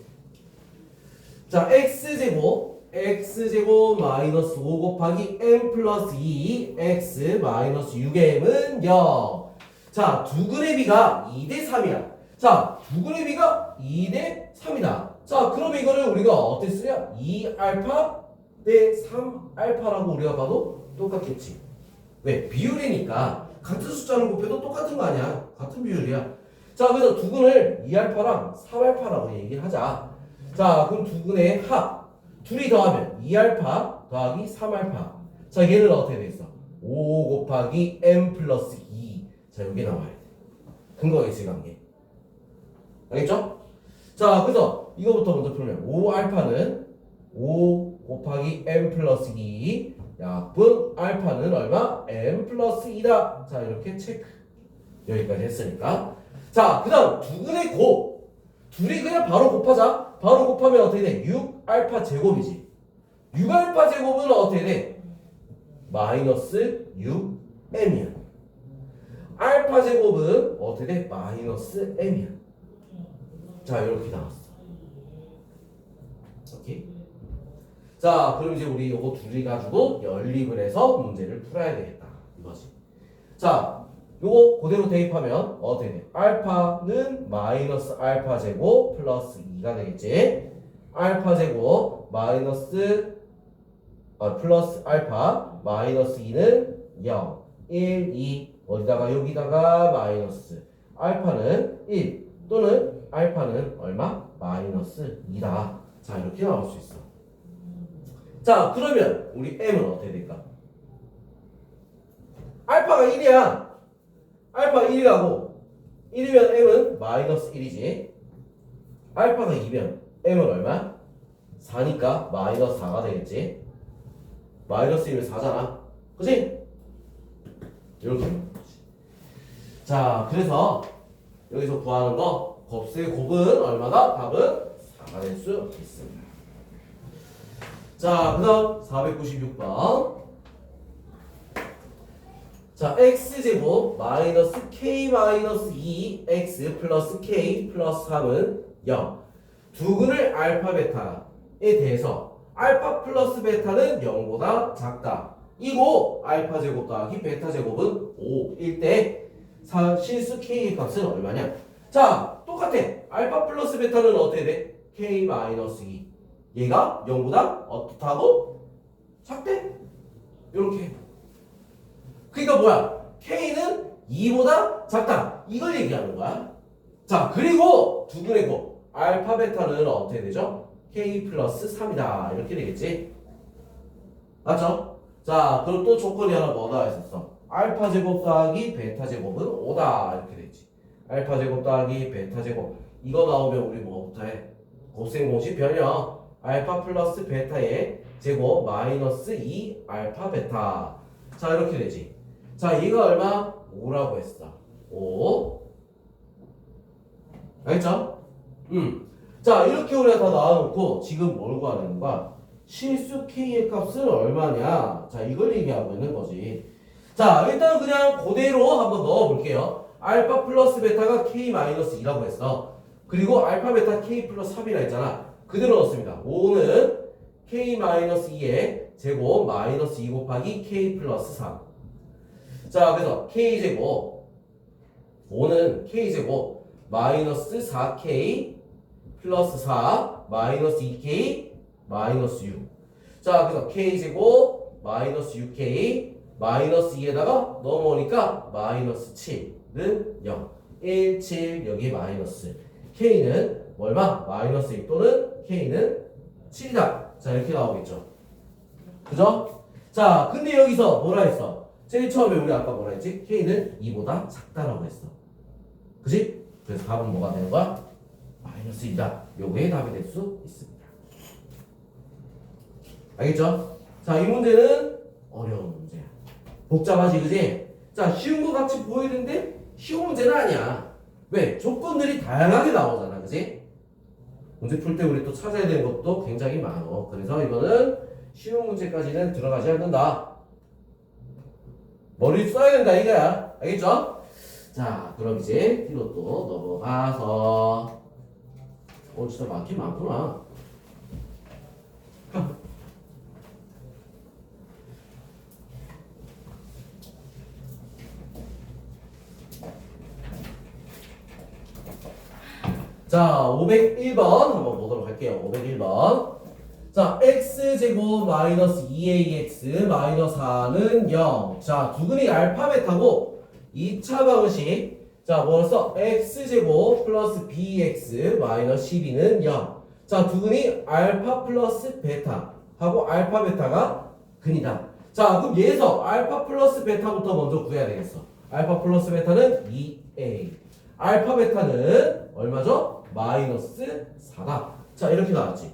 자, x제곱 마이너스 5 곱하기 m 플러스 2 x 마이너스 6m은 0. 자, 두근의 비가 2대 3이야. 자, 두근의 비가 2대 3이다. 자, 그럼 이거를 우리가 어떻게 쓰냐? 2알파 대 3알파라고 우리가 봐도 똑같겠지. 왜? 비율이니까 같은 숫자를 곱해도 똑같은 거 아니야. 같은 비율이야. 자, 그래서 두근을 2알파랑 3알파라고 얘기를 하자. 자, 그럼 두근의 합. 둘이 더하면 2알파 더하기 3알파. 자, 얘는 어떻게 돼 있어? 5 곱하기 m 플러스 2. 자, 여기 나와야 돼. 근거가 있을 관계. 알겠죠? 자, 그래서 이거부터 먼저 풀면 5알파는 5 곱하기 m 플러스 2 약분 알파는 얼마? m 플러스 2다. 자, 이렇게 체크. 여기까지 했으니까. 자, 그 다음 두근의 곱. 둘이 그냥 바로 곱하자. 바로 곱하면 어떻게 돼? 6알파 제곱이지. 6알파 제곱은 어떻게 돼? 마이너스 6m이야. 알파 제곱은 어떻게 돼? 마이너스 m이야. 자, 이렇게 나왔어. 오케이? 자, 그럼 이제 우리 요거 둘이 가지고 연립을 해서 문제를 풀어야 되겠다. 이거지. 자, 요거 그대로 대입하면 어떻게 돼? 알파는 마이너스 알파 제곱 플러스 2가 되겠지. 알파 제곱 마이너스 플러스 알파 마이너스 2는 0 1 2 어디다가 여기다가 마이너스 알파는 1 또는 알파는 얼마? 마이너스 2다. 자, 이렇게 나올 수 있어. 자, 그러면 우리 m은 어떻게 될까? 알파가 1이야. 알파가 1이라고 1이면 m은 마이너스 1이지. 알파가 2면 m은 얼마? 4니까 마이너스 4가 되겠지. 마이너스 1은 4잖아. 그치? 이렇게. 자, 그래서 여기서 구하는 거 곱수의 곱은 얼마다? 답은 4가 될 수 있습니다. 자, 그 다음 496번. 자, x제곱 마이너스 k 마이너스 2 x 플러스 k 플러스 3은 0. 두근을 알파 베타에 대해서 알파 플러스 베타는 0보다 작다. 이거 알파 제곱 더하기 베타 제곱은 5일 때 실수 k의 값은 얼마냐? 자, 똑같아. 알파 플러스 베타는 어떻게 돼? k 마이너스 2. 얘가 0보다 어떻다고? 작대? 이렇게. 그러니까 뭐야? K는 2보다 작다. 이걸 얘기하는 거야. 자, 그리고 두근의 곱. 알파 베타는 어떻게 되죠? K 플러스 3이다. 이렇게 되겠지? 맞죠? 자, 그럼 또 조건이 하나 뭐다 했었어? 알파 제곱 더하기 베타 제곱은 5다. 이렇게 되지. 알파 제곱 더하기 베타 제곱. 이거 나오면 우리 뭐부터 해? 곱셈 공식 변형. 알파 플러스 베타의 제곱 마이너스 2 알파 베타. 자, 이렇게 되지. 자, 얘가 얼마? 5라고 했어. 5. 알겠죠? 자, 이렇게 우리가 다 나와놓고 지금 뭘 구하는 거야? 실수 K의 값은 얼마냐? 자, 이걸 얘기하고 있는 거지. 자, 일단 그냥 그대로 한번 넣어볼게요. 알파 플러스 베타가 K 마이너스 2라고 했어. 그리고 알파 베타 K 플러스 3이라 했잖아. 그대로 넣었습니다. 5는 K 마이너스 2의 제곱 마이너스 2 곱하기 K 플러스 3. 자, 그래서 K 제곱 5는 K 제곱 마이너스 4K 플러스 4 마이너스 2K 마이너스 6. 자, 그래서 K 제곱 마이너스 6K 마이너스 2에다가 넘어오니까 마이너스 7는 0. 1, 7 여기 마이너스. K는 얼마? 마이너스 1 또는 K는 7이다. 자, 이렇게 나오겠죠. 그죠? 자, 근데 여기서 뭐라 했어? 제일 처음에 우리 아까 뭐라 했지? K는 2보다 작다라고 했어. 그지? 그래서 답은 뭐가 되는 거야? 마이너스 1이다. 요게 답이 될 수 있습니다. 알겠죠? 자, 이 문제는 어려운 문제야. 복잡하지, 그지? 자, 쉬운 거 같이 보이는데 쉬운 문제는 아니야. 왜? 조건들이 다양하게 나오잖아, 그지? 문제 풀 때 우리 또 찾아야 되는 것도 굉장히 많어. 그래서 이거는 쉬운 문제까지는 들어가지 않는다. 머리 써야 된다 이거야. 알겠죠? 자, 그럼 이제 뒤로 또 넘어가서 진짜 많긴 많구나. 자, 501번 한번 보도록 할게요. 501번. 자, x제곱 마이너스 2ax 마이너스 4는 0. 자, 두근이 알파 베타고 2차 방식. 자, 뭐였어? x제곱 플러스 bx 마이너스 12는 0. 자, 두근이 알파 플러스 베타 하고 알파 베타가 근이다. 자, 그럼 얘에서 알파 플러스 베타부터 먼저 구해야 되겠어. 알파 플러스 베타는 2a. 알파 베타는 얼마죠? 마이너스 4다. 자, 이렇게 나왔지.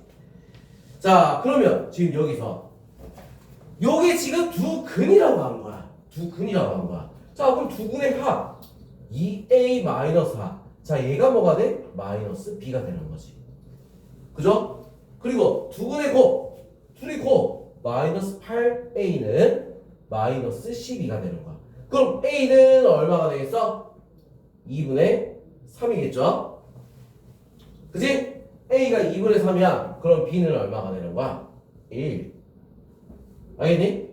자, 그러면 지금 여기서 요게 지금 두 근이라고 한 거야. 두 근이라고 한 거야. 자, 그럼 두 근의 합 2a 마이너스 4. 자, 얘가 뭐가 돼? 마이너스 b가 되는 거지. 그죠? 그리고 두 근의 곱, 둘이 곱 마이너스 8a는 마이너스 12가 되는 거야. 그럼 a는 얼마가 되겠어? 2분의 3이겠죠? 그지? a가 2분의 3이야. 그럼 b는 얼마가 되는 거야? 1. 알겠니?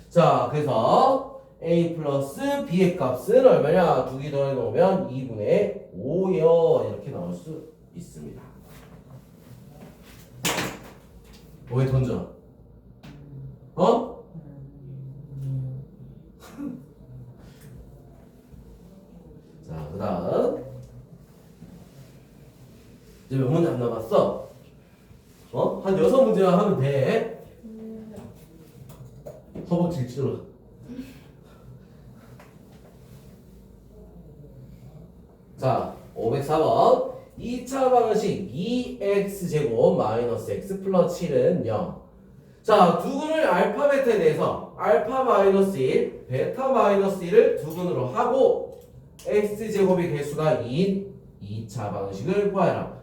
자, 그래서 a 플러스 b의 값은 얼마냐? 두 개 더해 놓으면 2분의 5요. 이렇게 나올 수 있습니다. 왜 던져? 어? 자, 그 다음 이제 몇 문제 안 남았어? 한 6문제만 하면 돼. 허벅지 찔러. 자, 504번 2차 방식 2x제곱 마이너스 x 플러스 7은 0. 자, 두근을 알파 베타에 대해서 알파 마이너스 1, 베타 마이너스 1을 두근으로 하고 x제곱의 개수가 2인 2차 방식을 구하라.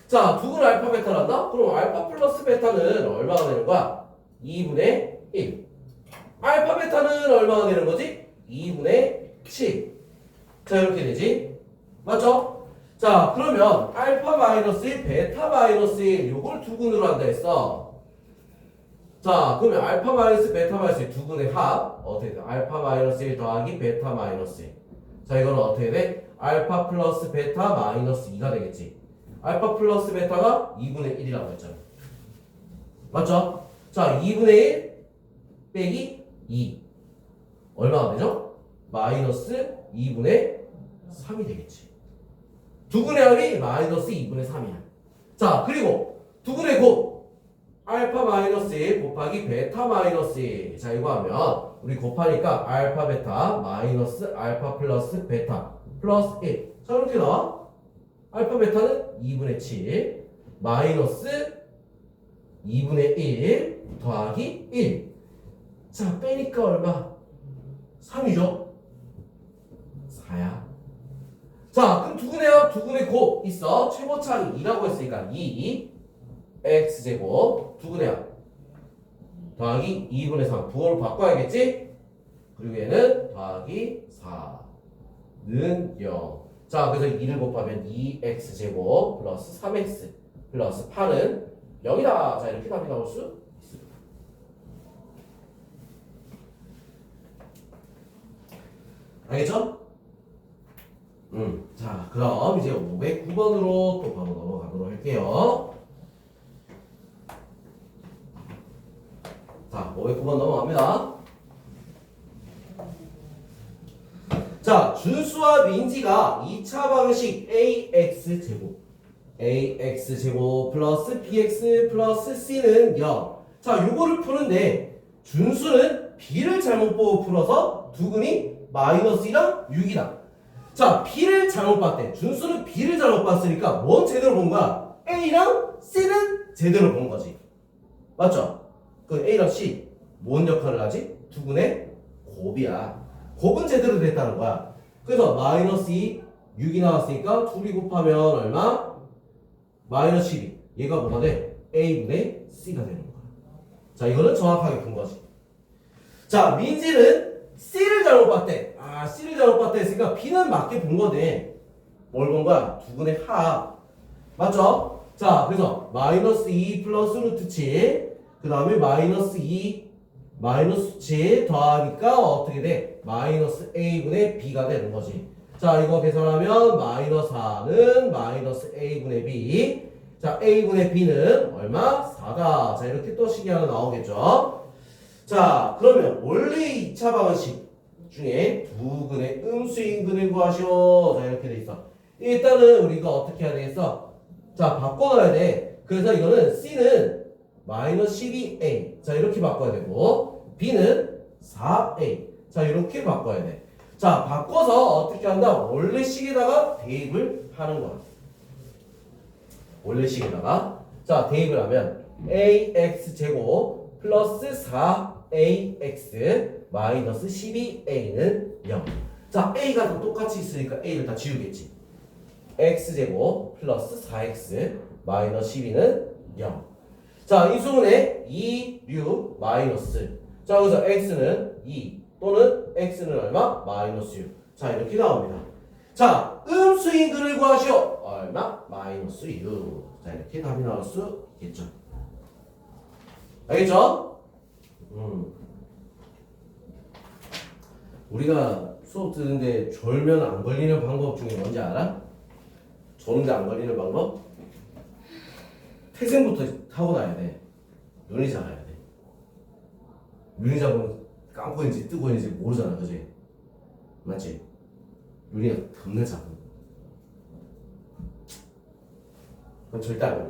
자, 두근 알파 베타란다? 그럼 알파 플러스 베타는 얼마가 되는 거야? 2분의 1. 알파 베타는 얼마가 되는 거지? 2분의 7. 자, 이렇게 되지? 맞죠? 자, 그러면 알파 마이너스 1, 베타 마이너스 1 요걸 두근으로 한다 했어. 자, 그러면 알파 마이너스 베타 마이너스 1 두근의 합 어떻게 돼? 알파 마이너스 1 더하기 베타 마이너스 1. 자, 이거는 어떻게 돼? 알파 플러스 베타 마이너스 2가 되겠지. 알파 플러스 베타가 2분의 1이라고 했잖아. 맞죠? 자, 2분의 1 빼기 2 얼마가 되죠? 마이너스 2분의 3이 되겠지. 두근의 합이 마이너스 2분의 3이야. 자, 그리고 두근의 곱 알파 마이너스 1 곱하기 베타 마이너스 1. 자, 이거 하면 우리 곱하니까 알파 베타 마이너스 알파 플러스 베타 플러스 1. 자, 이렇게 나와. 알파 베타는 2분의 7 마이너스 2분의 1 더하기 1. 자, 빼니까 얼마? 3이죠? 4야. 자, 그럼 두근의 곱 있어. 최고차항이 2라고 했으니까 2 x제곱 두근의 합 더하기 2분의 3 부호를 바꿔야겠지? 그리고 얘는 더하기 4는 0. 자, 그래서 2를 곱하면 2x제곱 플러스 3x 플러스 8은 0이다. 자, 이렇게 답이 나올 수 있습니다. 알겠죠? 자, 그럼 이제 509번으로 또 바로 넘어가도록 할게요. 자, 509번 넘어갑니다. 자, 준수와 민지가 2차 방식 AX제곱 플러스 BX 플러스 C는 0. 자, 요거를 푸는데 준수는 B를 잘못 보고 풀어서 두근이 마이너스랑 6이다. 자, B를 잘못 봤대. 준수는 B를 잘못 봤으니까 뭔 제대로 본 거야? A랑 C는 제대로 본 거지. 맞죠? 그 A랑 C 뭔 역할을 하지? 두근의 곱이야. 곱은 제대로 됐다는 거야. 그래서 마이너스 2, 6이 나왔으니까 둘이 곱하면 얼마? 마이너스 12. 얘가 뭐가 돼? A분의 C가 되는 거야. 자, 이거는 정확하게 본 거지. 자, 민지는 C를 잘못 봤대. 아, C를 잘못 봤다 했으니까 B는 맞게 본 거네. 뭘 본 거야? 두근의 합. 맞죠? 자, 그래서 마이너스 2 플러스 루트 7. 그 다음에 마이너스 2 마이너스 7 더하니까 어떻게 돼? 마이너스 A분의 B가 되는 거지. 자, 이거 계산하면 마이너스 4는 마이너스 A분의 B. 자, A분의 B는 얼마? 4다. 자, 이렇게 또 식이 하나 나오겠죠? 자, 그러면 원래 2차 방식 중에 두근의 음수인근을 구하시오. 자, 이렇게 돼 있어. 일단은 우리가 어떻게 해야 되겠어? 자, 바꿔놔야 돼. 그래서 이거는 C는 마이너스 12A. 자, 이렇게 바꿔야 되고, B는 4A. 자, 이렇게 바꿔야 돼. 자, 바꿔서 어떻게 한다? 원래 식에다가 대입을 하는 거야. 원래 식에다가. 자, 대입을 하면 AX제곱 플러스 4AX 마이너스 12A는 0. 자, A가 다 똑같이 있으니까 A를 다 지우겠지. X제곱 플러스 4X 마이너스 12는 0. 자, 인수분해 2, 6, 마이너스. 자, 그래서 X는 2 또는 X는 얼마? 마이너스 6. 자, 이렇게 나옵니다. 자, 음수인근을 구하시오. 얼마? 마이너스 6. 자, 이렇게 답이 나올 수 있겠죠. 알겠죠? 우리가 수업 듣는데 졸면 안 걸리는 방법 중에 뭔지 알아? 졸는데 안 걸리는 방법? 태생부터 타고나야 돼. 눈이 작아야 돼. 눈이 작으면 감고 있는지 뜨고 있는지 모르잖아, 그지? 맞지? 눈이 겁나 작아. 그건 절대 안 걸려.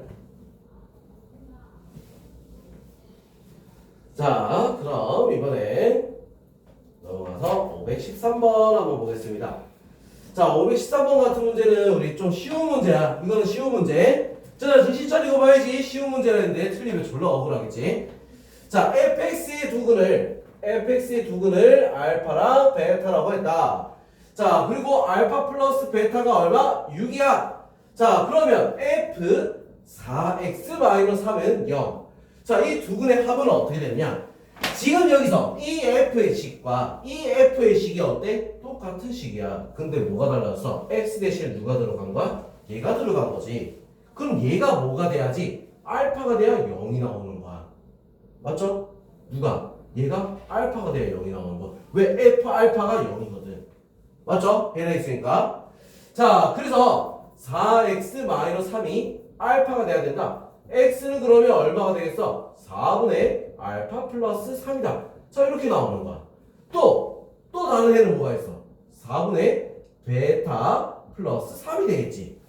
자, 그럼 이번에 넘어가서 513번 한번 보겠습니다. 자, 513번 같은 문제는 우리 좀 쉬운 문제야. 이거는 쉬운 문제. 자, 정신 차리고 봐야지. 쉬운 문제라 했는데 틀리면 졸라 억울하겠지. 자, fx의 두근을 알파랑 베타라고 했다. 자, 그리고 알파 플러스 베타가 얼마? 6이야. 자, 그러면 f 4x-3은 0. 자, 이 두근의 합은 어떻게 되느냐? 지금 여기서 이 f의 식과 이 f의 식이 어때? 똑같은 식이야. 근데 뭐가 달라졌어? x 대신에 누가 들어간 거야? 얘가 들어간 거지. 그럼 얘가 뭐가 돼야지? 알파가 돼야 0이 나오는 거야. 맞죠? 누가? 얘가 알파가 돼야 0이 나오는 거야. 왜? f 알파가 0이거든. 맞죠? 해라 있으니까. 자, 그래서 4x-3이 알파가 돼야 된다. x는 그러면 얼마가 되겠어? 4분의 알파 플러스 3이다. 자, 이렇게 나오는 거야. 또 다른 애는 뭐가 있어? 4분의 베타 플러스 3이 되겠지.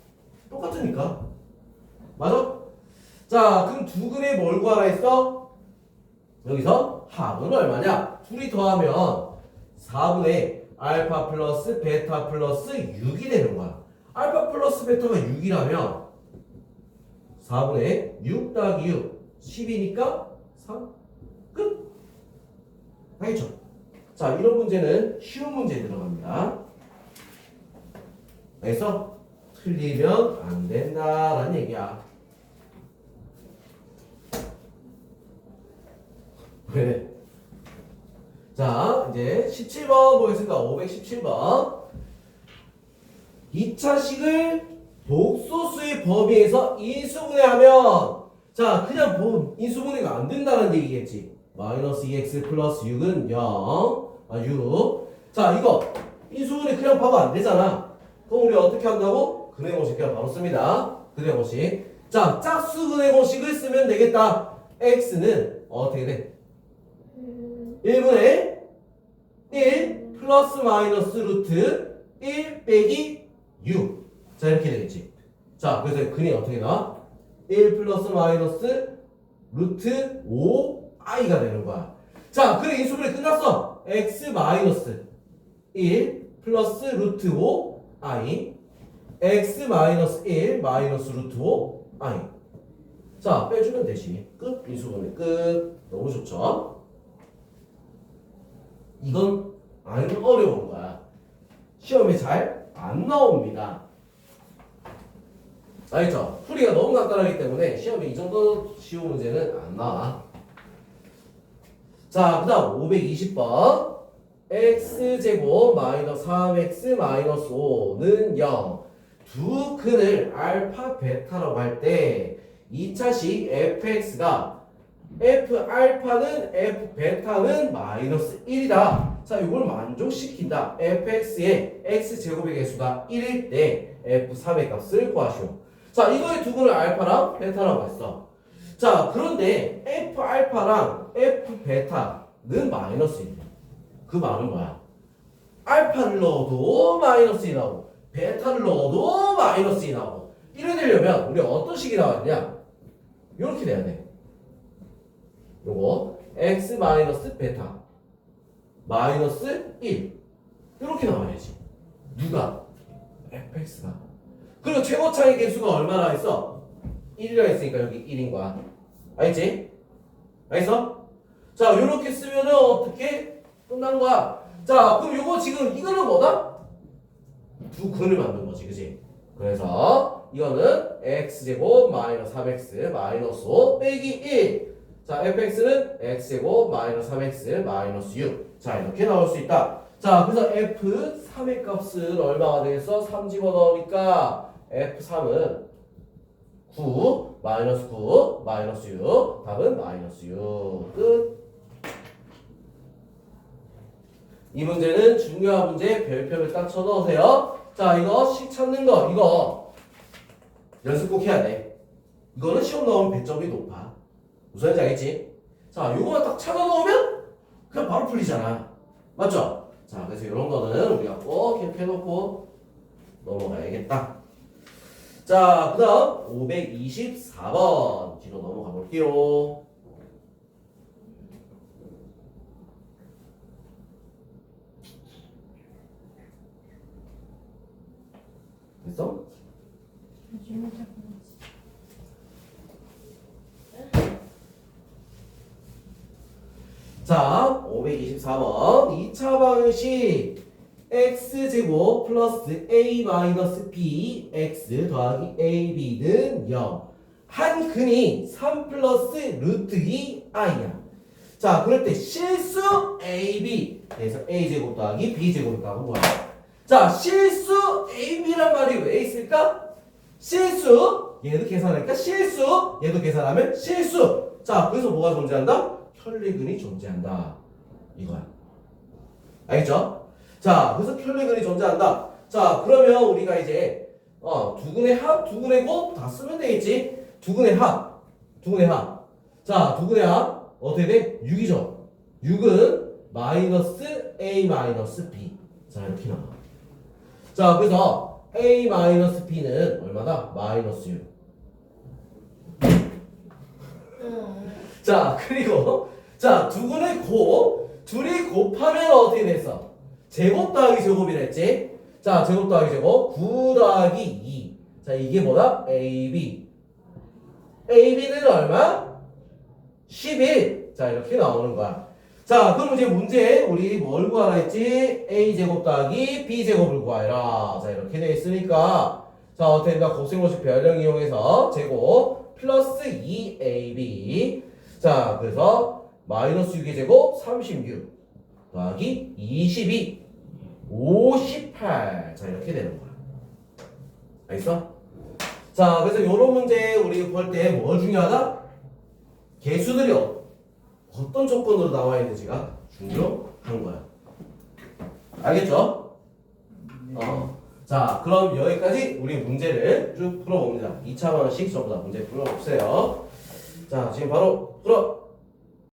똑같으니까. 맞아? 자, 그럼 두 근에 뭘 구하라 했어? 여기서 합은 얼마냐? 둘이 더하면 4분의 알파 플러스 베타 플러스 6이 되는 거야. 알파 플러스 베타가 6이라면 4분의 6 더하기 6 10이니까 3 끝. 알겠죠? 자, 이런 문제는 쉬운 문제에 들어갑니다. 그래서 틀리면 안 된다라는 얘기야. 왜? 자, 이제 17번 보겠습니다. 517번. 2차식을 독소수의 범위에서 인수분해하면, 자, 그냥 인수분해가 안 된다는 얘기겠지. 마이너스 2x 플러스 6은 0. 6. 자, 이거 인수분해 그냥 봐도 안 되잖아. 그럼 우리 어떻게 한다고? 근해 공식 그냥 바로 씁니다. 근해 공식. 자, 짝수 근해 공식을 쓰면 되겠다. x는 어떻게 돼? 1분의 1 플러스 마이너스 루트 1 빼기 6. 자, 이렇게 되겠지. 자, 그래서 근이 어떻게 나와? 1 플러스 마이너스 루트 5i가 되는 거야. 자, 그래, 인수분해 끝났어. x 마이너스 1 플러스 루트 5i x 마이너스 1 마이너스 루트 5i. 자, 빼주면 되지. 끝. 인수분해 끝. 너무 좋죠? 이건 안 어려운 거야. 시험에 잘 안 나옵니다. 알겠죠? 풀이가 너무 간단하기 때문에 시험에 이 정도 쉬운 문제는 안 나와. 자, 그 다음 520번. x제곱 마이너스 3x 마이너스 5는 0. 두 근을 알파 베타라고 할 때 2차식 fx가 f 알파는 f 베타는 마이너스 1이다. 자, 이걸 만족시킨다. fx의 x제곱의 개수가 1일 때 f3의 값을 구하시오. 자, 이거의 두 근을 알파랑 베타라고 했어. 자, 그런데 f 알파랑 f 베타는 마이너스 1이야. 그 말은 뭐야? 알파를 넣어도 마이너스 1 나오고 베타를 넣어도 마이너스 2 나오고 이래 되려면 우리가 어떤 식이 나왔냐? 이렇게 돼야 돼. 요거 x 마이너스 베타 마이너스 1 이렇게 나와야지. 누가? fx가. 그리고 최고차의 개수가 얼마나 있어? 1이라 했으니까 여기 1인 거야. 알겠지? 알겠어? 자, 요렇게 쓰면은 어떻게 끝난 거야? 자, 그럼 요거 지금 이거는 뭐다? 두 근을 만든 거지, 그지? 그래서 이거는 x제곱 마이너스 3x 마이너스 5 빼기 1. 자, fx는 x제곱 마이너스 3x 마이너스 6. 자, 이렇게 나올 수 있다. 자, 그래서 f3의 값은 얼마가 되겠어? 3 집어넣으니까 f3은 9 마이너스 9 마이너스 6. 답은 마이너스 6. 끝. 이 문제는 중요한 문제 별표를 딱 쳐넣으세요. 자, 이거 식 찾는 거 이거 연습 꼭 해야 돼. 이거는 시험 나오면 배점이 높아. 무슨 말인지 알겠지? 자, 요거만 딱 찾아 넣으면 그냥 바로 풀리잖아. 맞죠? 자, 그래서 이런 거는 우리가 꼭 기억해놓고 넘어가야겠다. 자, 그 다음 524번 뒤로 넘어가 볼게요. 됐어? 자, 524번 2차 방식 x제곱 플러스 a 마이너스 b x 더하기 ab는 0. 한 근이 3 플러스 루트 2i야. 자, 그럴 때 실수 ab 그래서 a제곱 더하기 b제곱 더하고 뭐야? 자, 실수 ab란 말이 왜 있을까? 실수 얘도 계산하니까 실수 얘도 계산하면 실수. 자, 그래서 뭐가 존재한다? 혈리근이 존재한다. 이거야. 알겠죠? 자, 그래서 혈리근이 존재한다. 자, 그러면 우리가 이제 두 근의 합, 두 근의 곱 다 쓰면 되겠지? 두 근의 합. 두근의 합. 자, 두근의 합 어떻게 돼? 6이죠. 6은 마이너스 A 마이너스 B. 자, 이렇게 나와. 자, 그래서 A 마이너스 B는 얼마다? 마이너스 6. 자, 그리고 자, 두근의 둘이 곱하면 어떻게 됐어? 제곱 더하기 제곱이랬지? 자, 제곱 더하기 제곱 9 더하기 2. 자, 이게 뭐다? AB. AB는 얼마? 11. 자, 이렇게 나오는 거야. 자, 그럼 이제 문제 우리 뭘 구하라 했지? A제곱 더하기 B제곱을 구하라. 자, 이렇게 돼 있으니까 자, 어떻게 된다? 곱셈공식 변형 이용해서 제곱 플러스 2AB. 자, 그래서 마이너스 6의 제곱 36 더하기 22 58. 자, 이렇게 되는 거야. 알겠어? 자, 그래서 요런 문제 우리 볼 때 뭐 중요하다? 개수들이 어떤 조건으로 나와 있는지가 중요한 거야. 알겠죠? 자, 그럼 여기까지 우리 문제를 쭉 풀어봅니다. 2차 방식 전부 다 문제 풀어보세요. 자, 지금 바로 풀어!